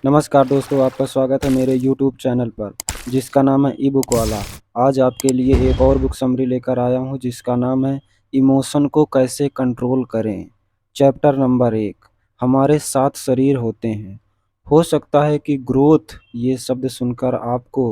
नमस्कार दोस्तों, आपका स्वागत है मेरे यूट्यूब चैनल पर जिसका नाम है ई बुक वाला। आज आपके लिए एक और बुक समरी लेकर आया हूँ जिसका नाम है इमोशन को कैसे कंट्रोल करें। Chapter number 1। हमारे 7 शरीर होते हैं। हो सकता है कि ग्रोथ ये शब्द सुनकर आपको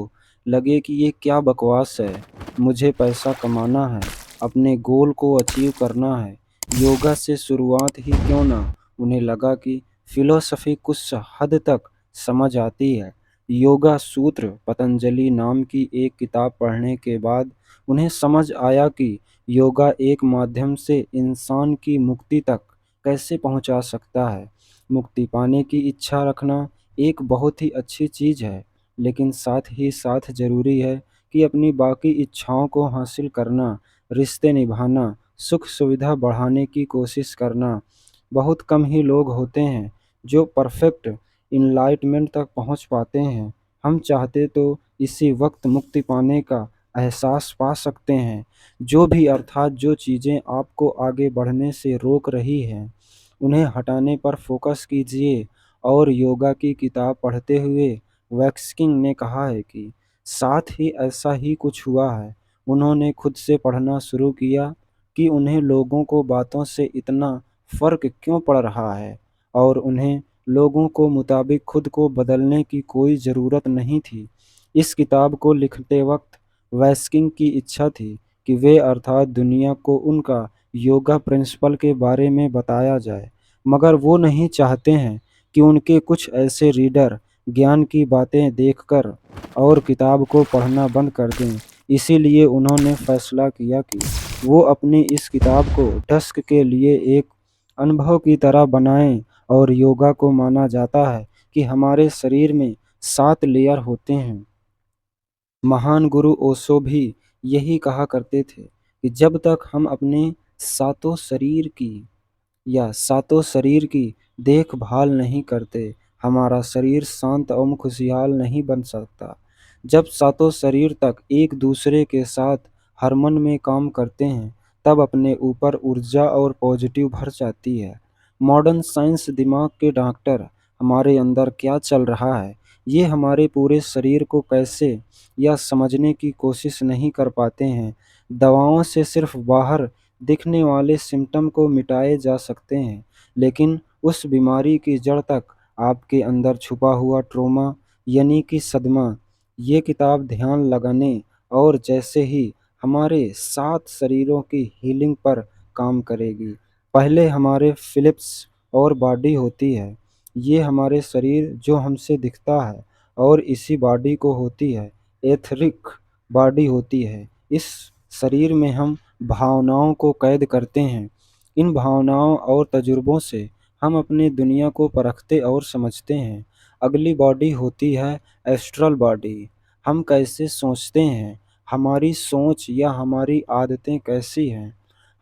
लगे कि ये क्या बकवास है, मुझे पैसा कमाना है, अपने गोल को अचीव करना है, योगा से शुरुआत ही क्यों ना। उन्हें लगा कि फिलोसफी कुछ हद तक समझ आती है। योगा सूत्र पतंजलि नाम की एक किताब पढ़ने के बाद उन्हें समझ आया कि योगा एक माध्यम से इंसान की मुक्ति तक कैसे पहुंचा सकता है। मुक्ति पाने की इच्छा रखना एक बहुत ही अच्छी चीज़ है, लेकिन साथ ही साथ ज़रूरी है कि अपनी बाकी इच्छाओं को हासिल करना, रिश्ते निभाना, सुख सुविधा बढ़ाने की कोशिश करना। बहुत कम ही लोग होते हैं जो परफेक्ट इनलाइटमेंट तक पहुंच पाते हैं। हम चाहते तो इसी वक्त मुक्ति पाने का एहसास पा सकते हैं। जो भी अर्थात जो चीज़ें आपको आगे बढ़ने से रोक रही हैं, उन्हें हटाने पर फोकस कीजिए। और योगा की किताब पढ़ते हुए वैक्सकिंग ने कहा है कि साथ ही ऐसा ही कुछ हुआ है। उन्होंने खुद से पढ़ना शुरू किया कि उन्हें लोगों को बातों से इतना फ़र्क क्यों पड़ रहा है, और उन्हें लोगों को मुताबिक खुद को बदलने की कोई ज़रूरत नहीं थी। इस किताब को लिखते वक्त वैस्किंग की इच्छा थी कि वे अर्थात दुनिया को उनका योगा प्रिंसिपल के बारे में बताया जाए, मगर वो नहीं चाहते हैं कि उनके कुछ ऐसे रीडर ज्ञान की बातें देखकर और किताब को पढ़ना बंद कर दें। इसीलिए उन्होंने फैसला किया कि वो अपनी इस किताब को डस्क के लिए एक अनुभव की तरह बनाएं। और योगा को माना जाता है कि हमारे शरीर में 7 लेयर होते हैं। महान गुरु ओशो भी यही कहा करते थे कि जब तक हम अपने सातों शरीर की सातों शरीर की देखभाल नहीं करते, हमारा शरीर शांत एवं खुशहाल नहीं बन सकता। जब सातों शरीर तक एक दूसरे के साथ हार्मनी में काम करते हैं, तब अपने ऊपर ऊर्जा और पॉजिटिव भर जाती है। मॉडर्न साइंस दिमाग के डॉक्टर हमारे अंदर क्या चल रहा है, ये हमारे पूरे शरीर को कैसे या समझने की कोशिश नहीं कर पाते हैं। दवाओं से सिर्फ बाहर दिखने वाले सिम्टम को मिटाए जा सकते हैं, लेकिन उस बीमारी की जड़ तक आपके अंदर छुपा हुआ ट्रॉमा यानी कि सदमा। ये किताब ध्यान लगाने और जैसे ही हमारे 7 शरीरों की हीलिंग पर काम करेगी। पहले हमारे फिलिप्स और बॉडी होती है। ये हमारे शरीर जो हमसे दिखता है, और इसी बॉडी को होती है एथरिक बॉडी होती है। इस शरीर में हम भावनाओं को कैद करते हैं। इन भावनाओं और तजुर्बों से हम अपनी दुनिया को परखते और समझते हैं। अगली बॉडी होती है एस्ट्रल बॉडी। हम कैसे सोचते हैं, हमारी सोच या हमारी आदतें कैसी हैं,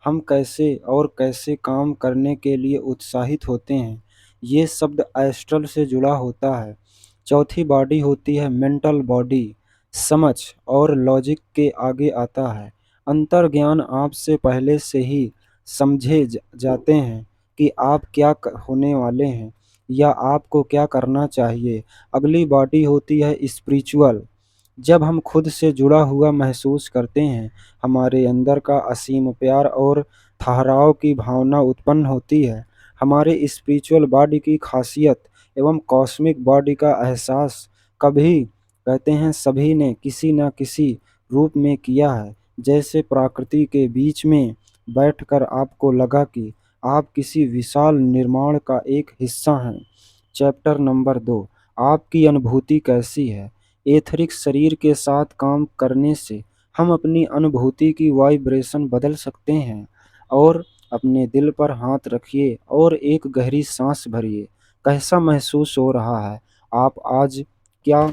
हम कैसे और कैसे काम करने के लिए उत्साहित होते हैं, ये शब्द एस्ट्रल से जुड़ा होता है। चौथी बॉडी होती है मेंटल बॉडी। समझ और लॉजिक के आगे आता है। अंतर्ज्ञान आपसे पहले से ही जाते हैं कि आप क्या होने वाले हैं या आपको क्या करना चाहिए। अगली बॉडी होती है स्पिरिचुअल। जब हम खुद से जुड़ा हुआ महसूस करते हैं, हमारे अंदर का असीम प्यार और ठहराव की भावना उत्पन्न होती है। हमारे स्पिरिचुअल बॉडी की खासियत एवं कॉस्मिक बॉडी का एहसास कभी कहते हैं सभी ने किसी न किसी रूप में किया है। जैसे प्रकृति के बीच में बैठकर आपको लगा कि आप किसी विशाल निर्माण का एक हिस्सा हैं। Chapter number 2। आपकी अनुभूति कैसी है। एथरिक शरीर के साथ काम करने से हम अपनी अनुभूति की वाइब्रेशन बदल सकते हैं। और अपने दिल पर हाथ रखिए और एक गहरी सांस भरिए। कैसा महसूस हो रहा है, आप आज क्या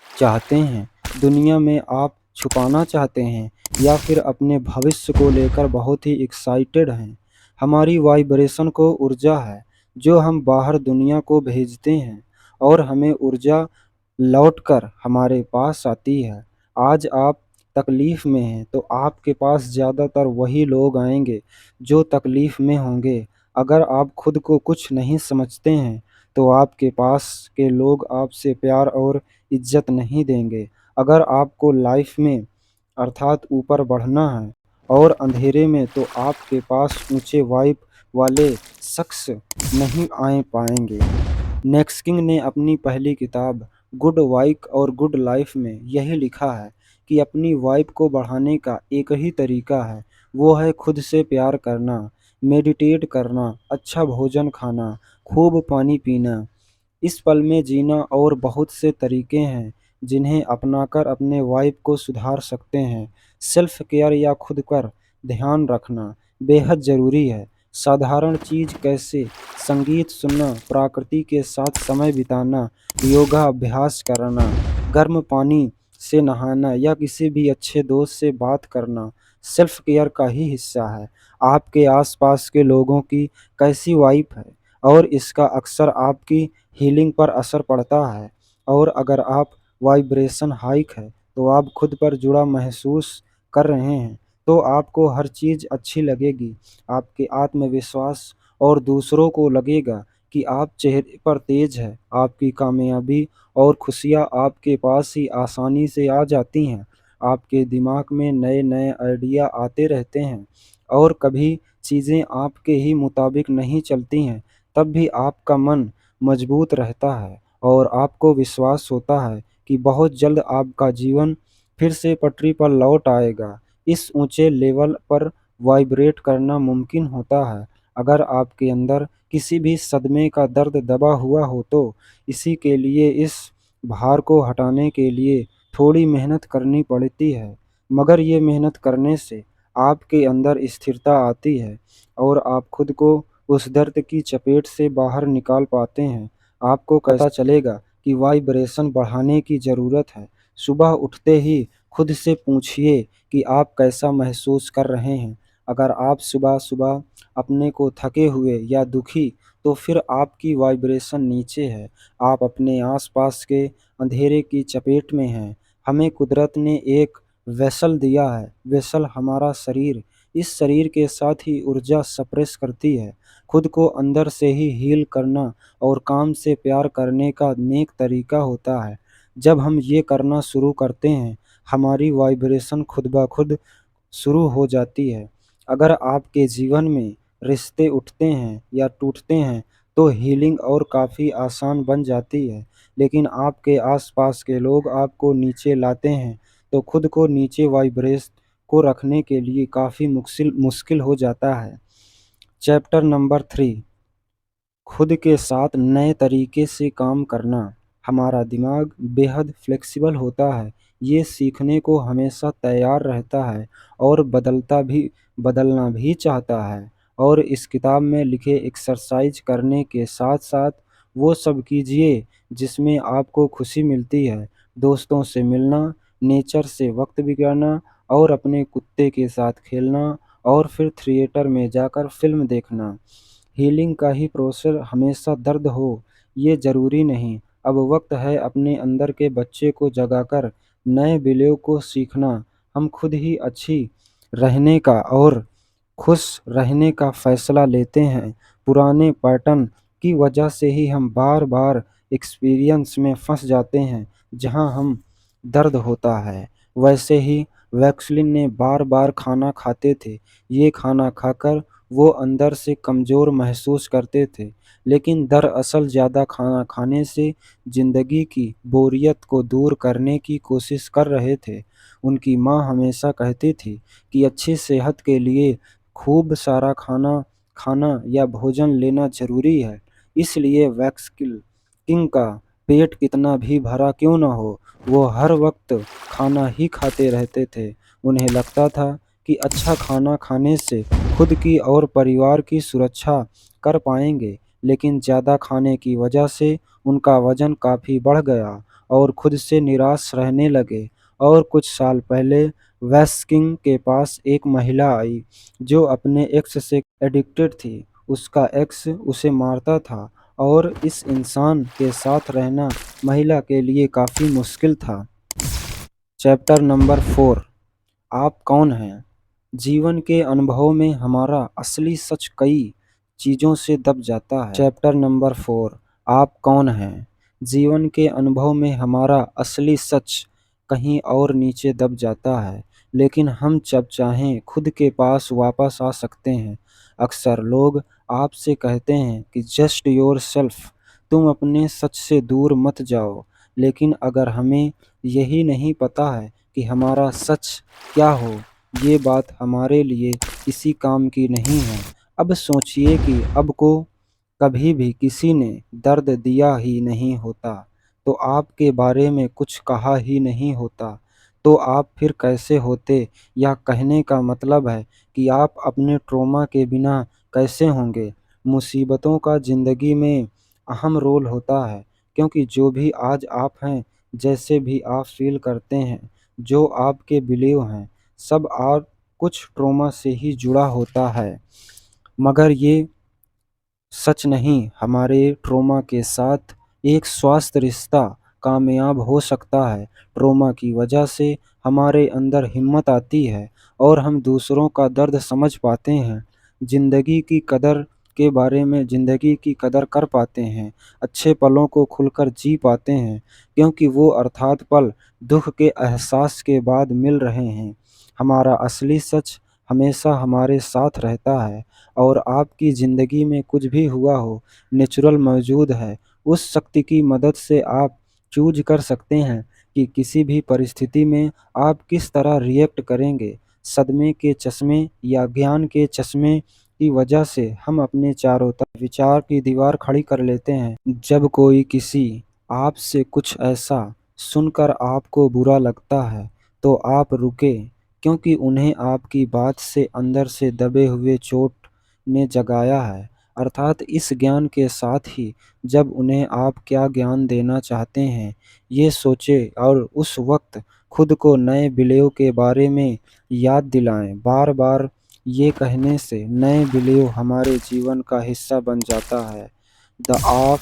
चाहते हैं, दुनिया में आप छुपाना चाहते हैं, या फिर अपने भविष्य को लेकर बहुत ही एक्साइटेड हैं। हमारी वाइब्रेशन को ऊर्जा है जो हम बाहर दुनिया को भेजते हैं, और हमें ऊर्जा लौटकर हमारे पास आती है। आज आप तकलीफ़ में हैं तो आपके पास ज़्यादातर वही लोग आएंगे जो तकलीफ़ में होंगे। अगर आप खुद को कुछ नहीं समझते हैं तो आपके पास के लोग आपसे प्यार और इज्जत नहीं देंगे। अगर आपको लाइफ में अर्थात ऊपर बढ़ना है और अंधेरे में, तो आपके पास ऊंचे वाइब वाले शख्स नहीं आ पाएंगे। नेक्स्ट ने अपनी पहली किताब गुड वाइब और गुड लाइफ में यही लिखा है कि अपनी वाइब को बढ़ाने का एक ही तरीका है, वो है खुद से प्यार करना, मेडिटेट करना, अच्छा भोजन खाना, खूब पानी पीना, इस पल में जीना। और बहुत से तरीके हैं जिन्हें अपनाकर अपने वाइब को सुधार सकते हैं। सेल्फ केयर या खुद पर ध्यान रखना बेहद ज़रूरी है। साधारण चीज कैसे संगीत सुनना, प्रकृति के साथ समय बिताना, योगा अभ्यास करना, गर्म पानी से नहाना या किसी भी अच्छे दोस्त से बात करना सेल्फ केयर का ही हिस्सा है। आपके आसपास के लोगों की कैसी वाइब है और इसका अक्सर आपकी हीलिंग पर असर पड़ता है। और अगर आप वाइब्रेशन हाइक है तो आप खुद पर जुड़ा महसूस कर रहे हैं, तो आपको हर चीज़ अच्छी लगेगी। आपके आत्मविश्वास और दूसरों को लगेगा कि आप चेहरे पर तेज है। आपकी कामयाबी और खुशियाँ आपके पास ही आसानी से आ जाती हैं। आपके दिमाग में नए नए आइडिया आते रहते हैं और कभी चीज़ें आपके ही मुताबिक नहीं चलती हैं, तब भी आपका मन मजबूत रहता है और आपको विश्वास होता है कि बहुत जल्द आपका जीवन फिर से पटरी पर लौट आएगा। इस ऊंचे लेवल पर वाइब्रेट करना मुमकिन होता है अगर आपके अंदर किसी भी सदमे का दर्द दबा हुआ हो, तो इसी के लिए इस भार को हटाने के लिए थोड़ी मेहनत करनी पड़ती है। मगर ये मेहनत करने से आपके अंदर स्थिरता आती है और आप खुद को उस दर्द की चपेट से बाहर निकाल पाते हैं। आपको पता चलेगा कि वाइब्रेशन बढ़ाने की ज़रूरत है। सुबह उठते ही खुद से पूछिए कि आप कैसा महसूस कर रहे हैं। अगर आप सुबह-सुबह अपने को थके हुए या दुखी, तो फिर आपकी वाइब्रेशन नीचे है। आप अपने आसपास के अंधेरे की चपेट में हैं। हमें कुदरत ने एक वेसल दिया है, वेसल हमारा शरीर। इस शरीर के साथ ही ऊर्जा सप्रेस करती है। खुद को अंदर से ही हील करना और काम से प्यार करने का नेक तरीका होता है। जब हम ये करना शुरू करते हैं, हमारी वाइब्रेशन खुद ब खुद शुरू हो जाती है। अगर आपके जीवन में रिश्ते उठते हैं या टूटते हैं, तो हीलिंग और काफ़ी आसान बन जाती है। लेकिन आपके आसपास के लोग आपको नीचे लाते हैं, तो खुद को नीचे वाइब्रेस को रखने के लिए काफ़ी मुश्किल मुश्किल हो जाता है। चैप्टर नंबर 3, खुद के साथ नए तरीके से काम करना। हमारा दिमाग बेहद फ्लेक्सिबल होता है। ये सीखने को हमेशा तैयार रहता है और बदलना भी चाहता है। और इस किताब में लिखे एक्सरसाइज करने के साथ-साथ वो सब कीजिए जिसमें आपको खुशी मिलती है। दोस्तों से मिलना, नेचर से वक़्त बिताना और अपने कुत्ते के साथ खेलना और फिर थिएटर में जाकर फ़िल्म देखना। हीलिंग का ही प्रोसेस हमेशा दर्द हो, ये ज़रूरी नहीं। अब वक्त है अपने अंदर के बच्चे को जगाकर नए विलय को सीखना। हम खुद ही अच्छी रहने का और खुश रहने का फैसला लेते हैं। पुराने पैटर्न की वजह से ही हम बार-बार एक्सपीरियंस में फंस जाते हैं जहां हम दर्द होता है। वैसे ही वैक्सलिन ने बार-बार खाना खाते थे। ये खाना खाकर वो अंदर से कमज़ोर महसूस करते थे, लेकिन दरअसल ज़्यादा खाना खाने से ज़िंदगी की बोरियत को दूर करने की कोशिश कर रहे थे। उनकी माँ हमेशा कहती थी कि अच्छी सेहत के लिए खूब सारा खाना खाना या भोजन लेना ज़रूरी है। इसलिए वैक्सकिल किंग का पेट कितना भी भरा क्यों न हो, वो हर वक़्त खाना ही खाते रहते थे। उन्हें लगता था कि अच्छा खाना खाने से खुद की और परिवार की सुरक्षा कर पाएँगे, लेकिन ज़्यादा खाने की वजह से उनका वज़न काफ़ी बढ़ गया और खुद से निराश रहने लगे। और कुछ साल पहले वेस्किंग के पास एक महिला आई, जो अपने एक्स से एडिक्टेड थी। उसका एक्स उसे मारता था और इस इंसान के साथ रहना महिला के लिए काफ़ी मुश्किल था। चैप्टर नंबर 4, आप कौन हैं? जीवन के अनुभव में हमारा असली सच कई चीज़ों से दब जाता है। चैप्टर नंबर 4, आप कौन हैं। जीवन के अनुभव में हमारा असली सच कहीं और नीचे दब जाता है, लेकिन हम जब चाहें खुद के पास वापस आ सकते हैं। अक्सर लोग आपसे कहते हैं कि जस्ट योर सेल्फ, तुम अपने सच से दूर मत जाओ। लेकिन अगर हमें यही नहीं पता है कि हमारा सच क्या हो, ये बात हमारे लिए किसी काम की नहीं है। अब सोचिए कि अब को कभी भी किसी ने दर्द दिया ही नहीं होता, तो आपके बारे में कुछ कहा ही नहीं होता, तो आप फिर कैसे होते। या कहने का मतलब है कि आप अपने ट्रॉमा के बिना कैसे होंगे। मुसीबतों का ज़िंदगी में अहम रोल होता है, क्योंकि जो भी आज आप हैं, जैसे भी आप फ़ील करते हैं, जो आपके बिलीव हैं, सब आप कुछ ट्रॉमा से ही जुड़ा होता है। मगर ये सच नहीं, हमारे ट्रॉमा के साथ एक स्वस्थ रिश्ता कामयाब हो सकता है। ट्रॉमा की वजह से हमारे अंदर हिम्मत आती है और हम दूसरों का दर्द समझ पाते हैं। ज़िंदगी की कदर कर पाते हैं। अच्छे पलों को खुलकर जी पाते हैं, क्योंकि वो अर्थात पल दुख के एहसास के बाद मिल रहे हैं। हमारा असली सच हमेशा हमारे साथ रहता है, और आपकी ज़िंदगी में कुछ भी हुआ हो, नेचुरल मौजूद है। उस शक्ति की मदद से आप चूज़ कर सकते हैं कि किसी भी परिस्थिति में आप किस तरह रिएक्ट करेंगे। सदमे के चश्मे या ज्ञान के चश्मे की वजह से हम अपने चारों तरफ विचार की दीवार खड़ी कर लेते हैं। जब कोई किसी आपसे कुछ ऐसा सुनकर आपको बुरा लगता है, तो आप रुके, क्योंकि उन्हें आपकी बात से अंदर से दबे हुए चोट ने जगाया है। अर्थात इस ज्ञान के साथ ही जब उन्हें आप क्या ज्ञान देना चाहते हैं, ये सोचें और उस वक्त खुद को नए बिलीव के बारे में याद दिलाएं। बार बार ये कहने से नए बिलीव हमारे जीवन का हिस्सा बन जाता है। The of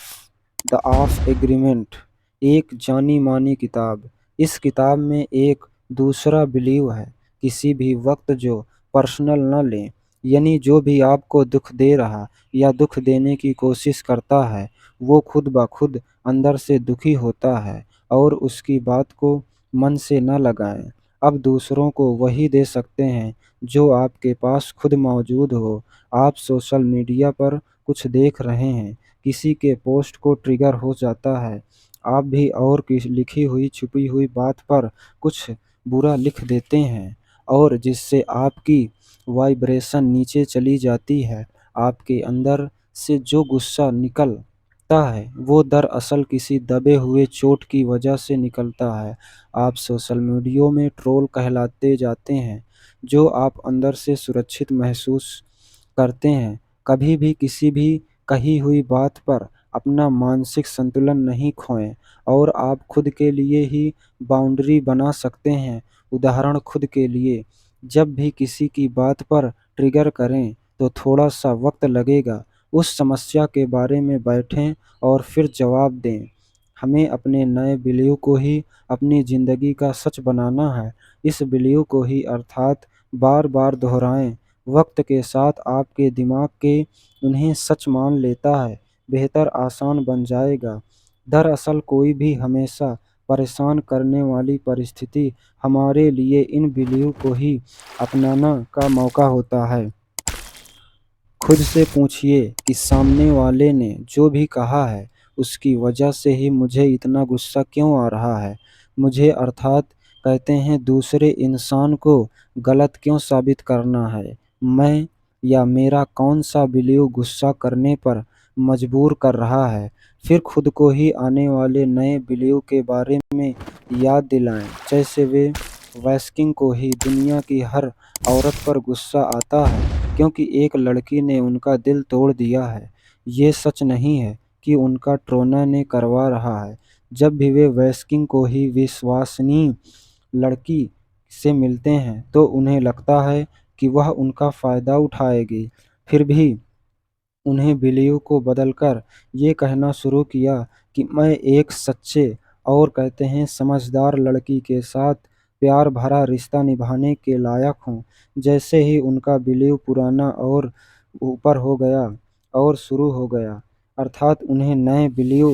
the of agreement एक जानी मानी किताब। इस किताब में एक दूसरा बिलीव है, किसी भी वक्त जो पर्सनल न लें। यानी जो भी आपको दुख दे रहा या दुख देने की कोशिश करता है, वो खुद ब खुद अंदर से दुखी होता है, और उसकी बात को मन से न लगाएं। अब दूसरों को वही दे सकते हैं जो आपके पास खुद मौजूद हो। आप सोशल मीडिया पर कुछ देख रहे हैं, किसी के पोस्ट को ट्रिगर हो जाता है, आप भी और की लिखी हुई छुपी हुई बात पर कुछ बुरा लिख देते हैं, और जिससे आपकी वाइब्रेशन नीचे चली जाती है। आपके अंदर से जो गुस्सा निकलता है, वो दरअसल किसी दबे हुए चोट की वजह से निकलता है। आप सोशल मीडिया में ट्रोल कहलाते जाते हैं, जो आप अंदर से सुरक्षित महसूस करते हैं। कभी भी किसी भी कही हुई बात पर अपना मानसिक संतुलन नहीं खोएं, और आप खुद के लिए ही बाउंड्री बना सकते हैं। उदाहरण खुद के लिए, जब भी किसी की बात पर ट्रिगर करें, तो थोड़ा सा वक्त लगेगा। उस समस्या के बारे में बैठें और फिर जवाब दें। हमें अपने नए बिलीव को ही अपनी ज़िंदगी का सच बनाना है। इस बिलीव को ही अर्थात बार बार दोहराएं। वक्त के साथ आपके दिमाग के उन्हें सच मान लेता है, बेहतर आसान बन जाएगा। दरअसल कोई भी हमेशा परेशान करने वाली परिस्थिति हमारे लिए इन बिलीव को ही अपनाना का मौका होता है। खुद से पूछिए कि सामने वाले ने जो भी कहा है, उसकी वजह से ही मुझे इतना गुस्सा क्यों आ रहा है। मुझे अर्थात कहते हैं दूसरे इंसान को गलत क्यों साबित करना है। मैं या मेरा कौन सा बिलीव गुस्सा करने पर मजबूर कर रहा है। फिर खुद को ही आने वाले नए बिलीव के बारे में याद दिलाएं। जैसे वे वैस्किंग को ही दुनिया की हर औरत पर गुस्सा आता है, क्योंकि एक लड़की ने उनका दिल तोड़ दिया है। ये सच नहीं है कि उनका ट्रोना ने करवा रहा है। जब भी वे वैस्किंग को ही विश्वसनीय लड़की से मिलते हैं, तो उन्हें लगता है कि वह उनका फ़ायदा उठाएगी। फिर भी उन्हें बिलीव को बदलकर ये कहना शुरू किया कि मैं एक सच्चे और कहते हैं समझदार लड़की के साथ प्यार भरा रिश्ता निभाने के लायक हूँ। जैसे ही उनका बिलीव पुराना और ऊपर हो गया और शुरू हो गया, अर्थात उन्हें नए बिलियो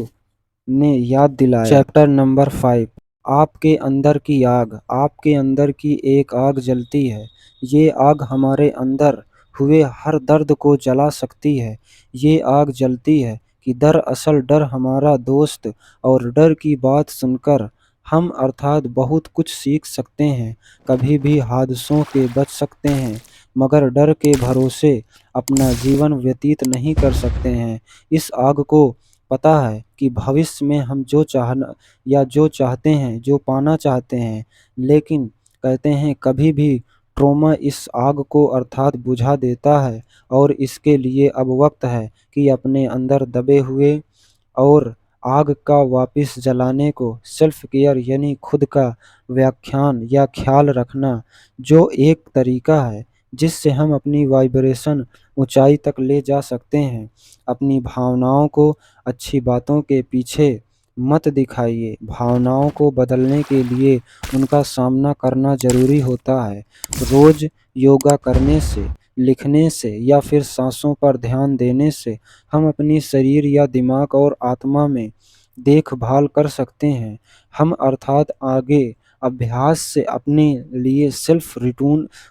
ने याद दिलाया। Chapter number 5। आपके अंदर की आग। आपके अंदर की एक आग जलती है। ये आग हमारे अंदर हुए हर दर्द को जला सकती है। ये आग जलती है कि दरअसल डर हमारा दोस्त, और डर की बात सुनकर हम अर्थात बहुत कुछ सीख सकते हैं, कभी भी हादसों के बच सकते हैं, मगर डर के भरोसे अपना जीवन व्यतीत नहीं कर सकते हैं। इस आग को पता है कि भविष्य में हम जो चाहना या जो चाहते हैं, जो पाना चाहते हैं, लेकिन कहते हैं कभी भी ट्रॉमा इस आग को अर्थात बुझा देता है, और इसके लिए अब वक्त है कि अपने अंदर दबे हुए और आग का वापिस जलाने को सेल्फ केयर यानी खुद का व्याख्यान या ख्याल रखना, जो एक तरीका है जिससे हम अपनी वाइब्रेशन ऊंचाई तक ले जा सकते हैं। अपनी भावनाओं को अच्छी बातों के पीछे मत दिखाइए। भावनाओं को बदलने के लिए उनका सामना करना जरूरी होता है। रोज योगा करने से, लिखने से या फिर सांसों पर ध्यान देने से हम अपनी शरीर या दिमाग और आत्मा में देखभाल कर सकते हैं। हम अर्थात आगे अभ्यास से अपने लिए सेल्फ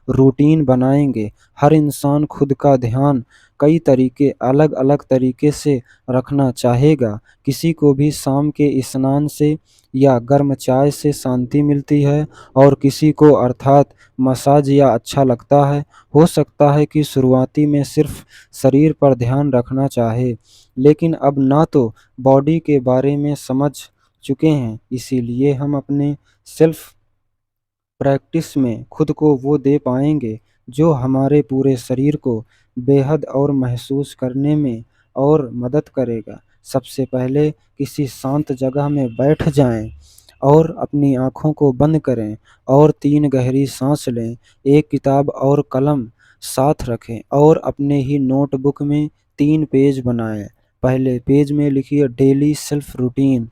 रूटीन बनाएंगे। हर इंसान खुद का ध्यान कई तरीके अलग अलग तरीके से रखना चाहेगा। किसी को भी शाम के स्नान से या गर्म चाय से शांति मिलती है, और किसी को अर्थात मसाज या अच्छा लगता है। हो सकता है कि शुरुआती में सिर्फ शरीर पर ध्यान रखना चाहे, लेकिन अब ना तो बॉडी के बारे में समझ चुके हैं, इसीलिए हम अपने सेल्फ प्रैक्टिस में खुद को वो दे पाएंगे जो हमारे पूरे शरीर को बेहद और महसूस करने में और मदद करेगा। सबसे पहले किसी शांत जगह में बैठ जाएं और अपनी आँखों को बंद करें और 3 गहरी सांस लें। एक किताब और कलम साथ रखें और अपने ही नोटबुक में 3 पेज बनाएं। पहले पेज में लिखिए डेली सेल्फ रूटीन,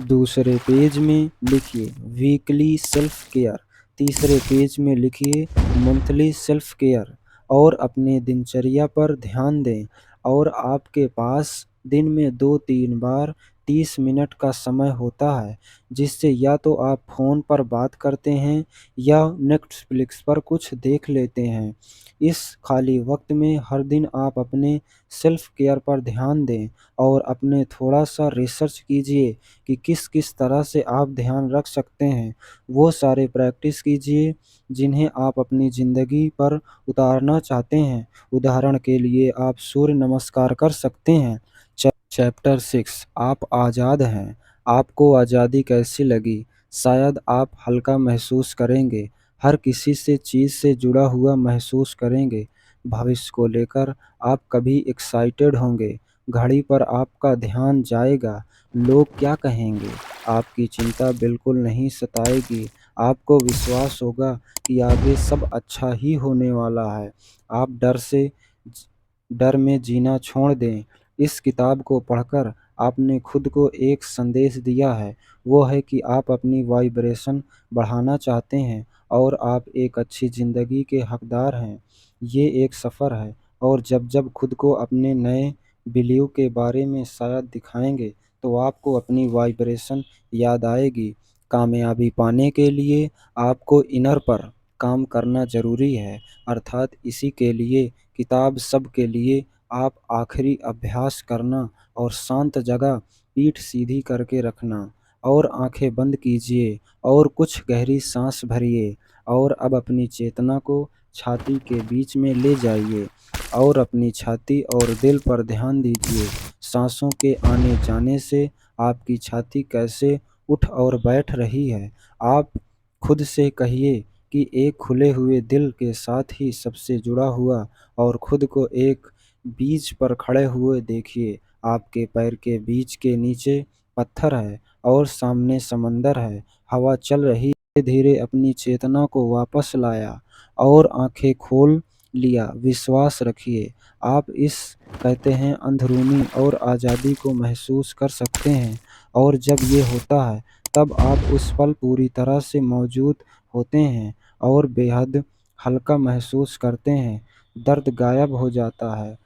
दूसरे पेज में लिखिए वीकली सेल्फ केयर, तीसरे पेज में लिखिए मंथली सेल्फ केयर, और अपने दिनचर्या पर ध्यान दें। और आपके पास दिन में 2-3 बार 30 मिनट का समय होता है, जिससे या तो आप फ़ोन पर बात करते हैं या नेटफ्लिक्स पर कुछ देख लेते हैं। इस खाली वक्त में हर दिन आप अपने सेल्फ केयर पर ध्यान दें और अपने थोड़ा सा रिसर्च कीजिए कि किस किस तरह से आप ध्यान रख सकते हैं। वो सारे प्रैक्टिस कीजिए जिन्हें आप अपनी ज़िंदगी पर उतारना चाहते हैं। उदाहरण के लिए आप सूर्य नमस्कार कर सकते हैं। चैप्टर 6। आप आज़ाद हैं। आपको आज़ादी कैसी लगी? शायद आप हल्का महसूस करेंगे, हर किसी से चीज़ से जुड़ा हुआ महसूस करेंगे। भविष्य को लेकर आप कभी एक्साइटेड होंगे। घड़ी पर आपका ध्यान जाएगा, लोग क्या कहेंगे? आपकी चिंता बिल्कुल नहीं सताएगी। आपको विश्वास होगा कि आगे सब अच्छा ही होने वाला है। आप डर में जीना छोड़ दें। इस किताब को पढ़कर आपने खुद को एक संदेश दिया है, वो है कि आप अपनी वाइब्रेशन बढ़ाना चाहते हैं और आप एक अच्छी ज़िंदगी के हकदार हैं। ये एक सफ़र है, और जब जब खुद को अपने नए बिलीव के बारे में शायद दिखाएंगे, तो आपको अपनी वाइब्रेशन याद आएगी। कामयाबी पाने के लिए आपको इनर पर काम करना ज़रूरी है, अर्थात इसी के लिए किताब सब के लिए आप आखिरी अभ्यास करना और शांत जगह पीठ सीधी करके रखना और आंखें बंद कीजिए और कुछ गहरी सांस भरिए, और अब अपनी चेतना को छाती के बीच में ले जाइए और अपनी छाती और दिल पर ध्यान दीजिए। सांसों के आने जाने से आपकी छाती कैसे उठ और बैठ रही है। आप खुद से कहिए कि एक खुले हुए दिल के साथ ही सबसे जुड़ा हुआ, और खुद को एक बीच पर खड़े हुए देखिए। आपके पैर के बीच के नीचे पत्थर है और सामने समंदर है। हवा चल रही है। धीरे अपनी चेतना को वापस लाया और आंखें खोल लिया। विश्वास रखिए, आप इस कहते हैं अंदरूनी और आज़ादी को महसूस कर सकते हैं, और जब ये होता है तब आप उस पल पूरी तरह से मौजूद होते हैं और बेहद हल्का महसूस करते हैं। दर्द गायब हो जाता है,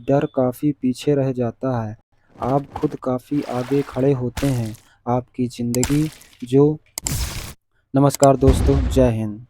डर काफ़ी पीछे रह जाता है, आप खुद काफ़ी आगे खड़े होते हैं। आपकी ज़िंदगी जो। नमस्कार दोस्तों, जय हिंद।